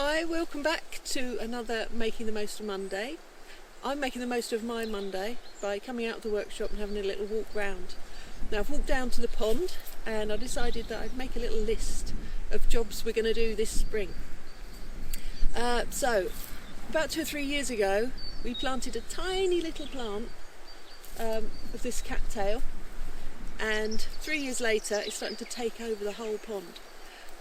Hi, welcome back to another Making the Most of Monday. I'm making the most of my Monday by coming out of the workshop and having a little walk round. Now I've walked down to the pond and I decided that I'd make a little list of jobs we're going to do this spring. So about 2 or 3 years ago we planted a tiny little plant of this cattail, and 3 years later it's starting to take over the whole pond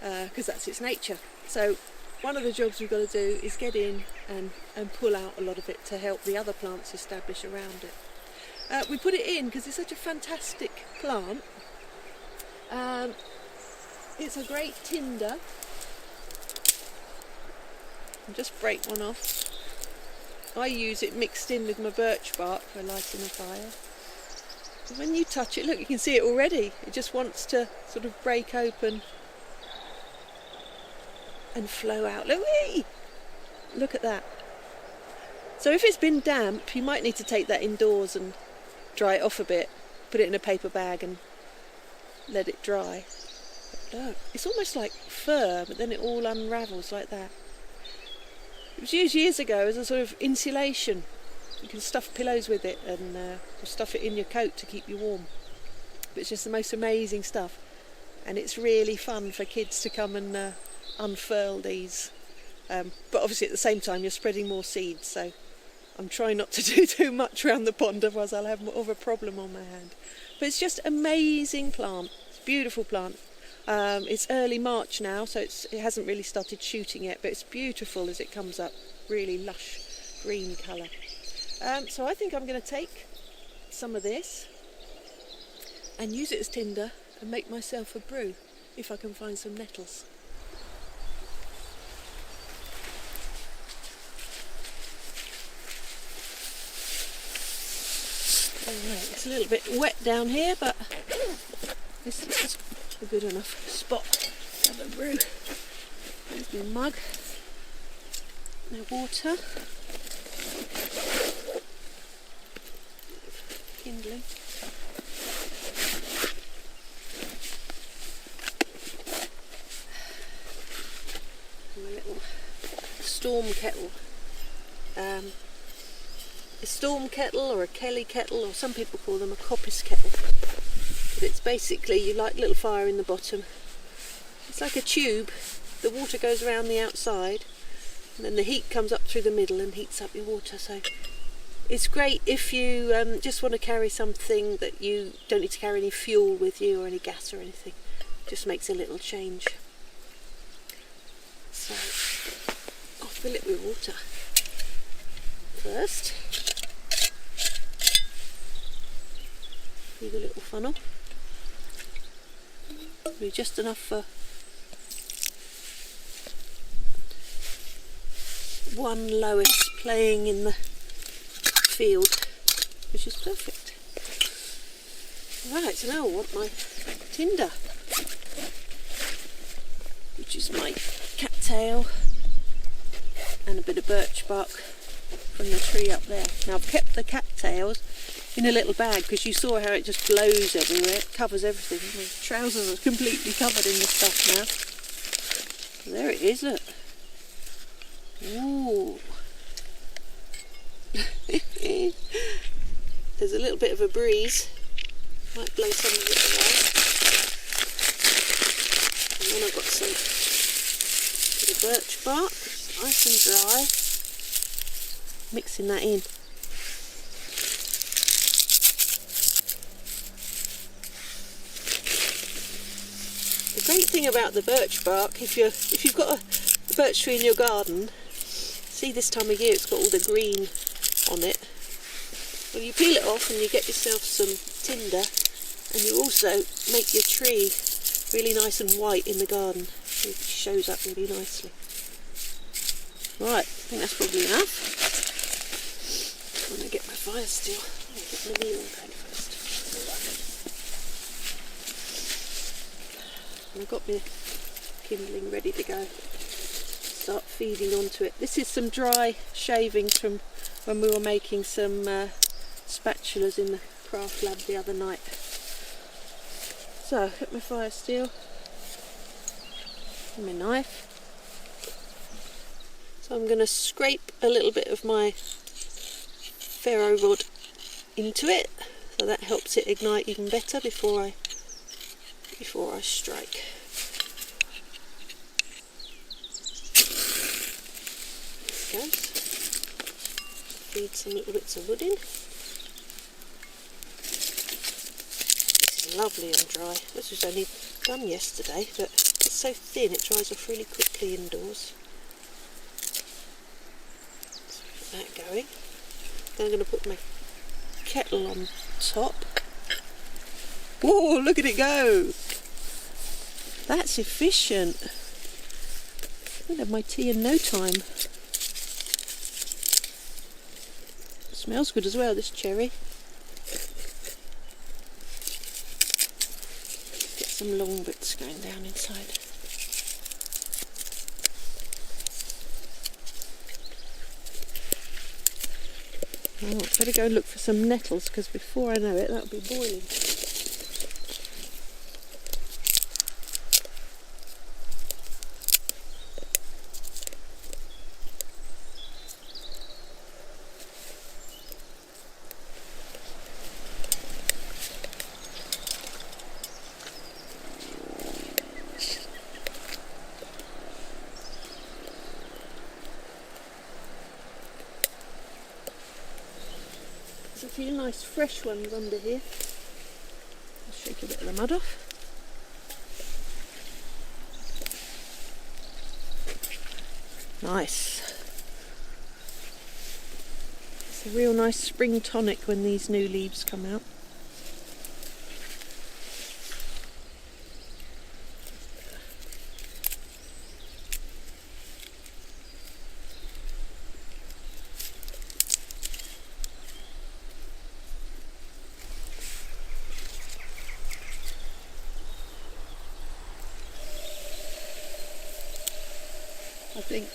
because that's its nature. So one of the jobs we've got to do is get in and pull out a lot of it to help the other plants establish around it. We put it in because it's such a fantastic plant. It's a great tinder. I'll just break one off. I use it mixed in with my birch bark for lighting a fire. When you touch it, look, you can see it already. It just wants to sort of break open and flow out. Look at that. So if it's been damp, you might need to take that indoors and dry it off a bit, put it in a paper bag and let it dry. But look, it's almost like fur, but then it all unravels like that. It was used years ago as a sort of insulation. You can stuff pillows with it and or stuff it in your coat to keep you warm. But it's just the most amazing stuff, and it's really fun for kids to come and unfurl these. But obviously at the same time you're spreading more seeds, so I'm trying not to do too much around the pond, otherwise I'll have more of a problem on my hand. But it's just an amazing plant. It's a beautiful plant. It's early March now, so it hasn't really started shooting yet, but it's beautiful as it comes up, really lush green colour. So I think I'm going to take some of this and use it as tinder and make myself a brew if I can find some nettles. It's a little bit wet down here, but this is a good enough spot to have a brew. There's my mug, no water, kindling. And my little storm kettle. A storm kettle or a Kelly kettle, or some people call them a coppice kettle. But it's basically, you light a little fire in the bottom. It's like a tube. The water goes around the outside and then the heat comes up through the middle and heats up your water. So it's great if you just want to carry something that you don't need to carry any fuel with you or any gas or anything. It just makes a little change. So I'll fill it with water first. Through the little funnel. Be just enough for one Lois playing in the field, which is perfect. Right, so now I want my tinder, which is my cattail and a bit of birch bark from the tree up there. Now I've kept the cattails in a little bag because you saw how it just blows everywhere. It covers everything. My trousers are completely covered in this stuff now. There it is, look. Ooh. There's a little bit of a breeze. Might blow some of it away. And then I've got some bit of birch bark, nice and dry. Mixing that in. The great thing about the birch bark, if you've got a birch tree in your garden, see this time of year it's got all the green on it. Well, you peel it off and you get yourself some tinder, and you also make your tree really nice and white in the garden. It shows up really nicely. Right, I think that's probably enough. I'm going to get my fire still. I'll get my kneeling bag first. And I've got my kindling ready to go. Start feeding onto it. This is some dry shavings from when we were making some spatulas in the craft lab the other night. So, I've got my fire steel and my knife. So I'm going to scrape a little bit of my ferro rod into it, so that helps it ignite even better before I strike. There it goes. Feed some little bits of wood in. This is lovely and dry. This was only done yesterday, but it's so thin it dries off really quickly indoors. So put that going. Then I'm going to put my kettle on top. Whoa, look at it go! That's efficient. I'll have my tea in no time. Smells good as well, this cherry. Get some long bits going down inside. Oh, better go look for some nettles, because before I know it, that'll be boiling. There's a few nice fresh ones under here. I'll shake a bit of the mud off. Nice. It's a real nice spring tonic when these new leaves come out. I think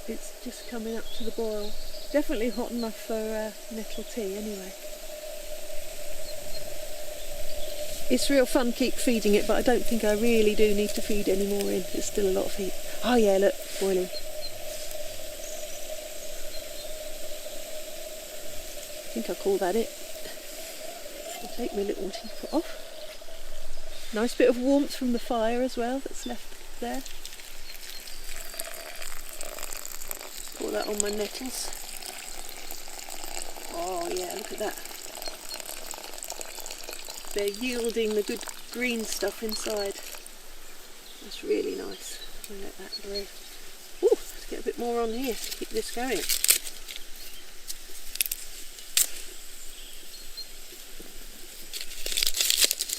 it's just coming up to the boil. Definitely hot enough for nettle tea anyway. It's real fun keep feeding it, but I don't think I really do need to feed any more in. There's still a lot of heat. Oh yeah, look, boiling. I think I'll call that it. I'll take my little teapot off. Nice bit of warmth from the fire as well that's left there. Pour that on my nettles. Oh yeah, look at that. They're yielding the good green stuff inside. That's really nice. I'll let that brew. Ooh, let's get a bit more on here to keep this going.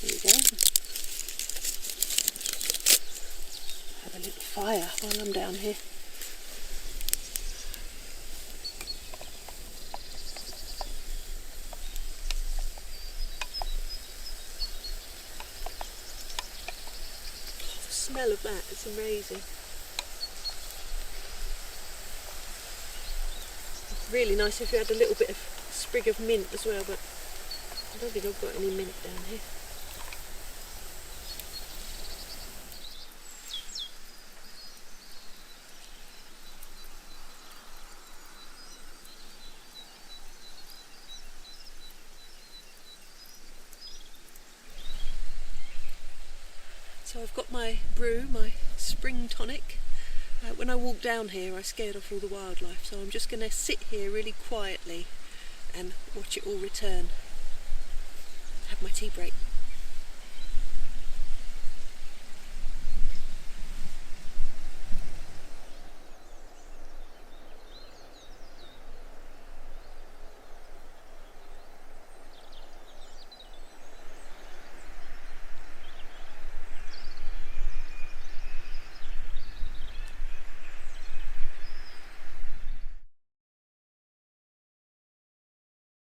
There we go. Have a little fire while I'm down here. The smell of that, it's amazing. It's really nice if you had a little bit of sprig of mint as well, but I don't think I've got any mint down here. So I've got my brew, my spring tonic. When I walked down here I scared off all the wildlife, so I'm just going to sit here really quietly and watch it all return. Have my tea break.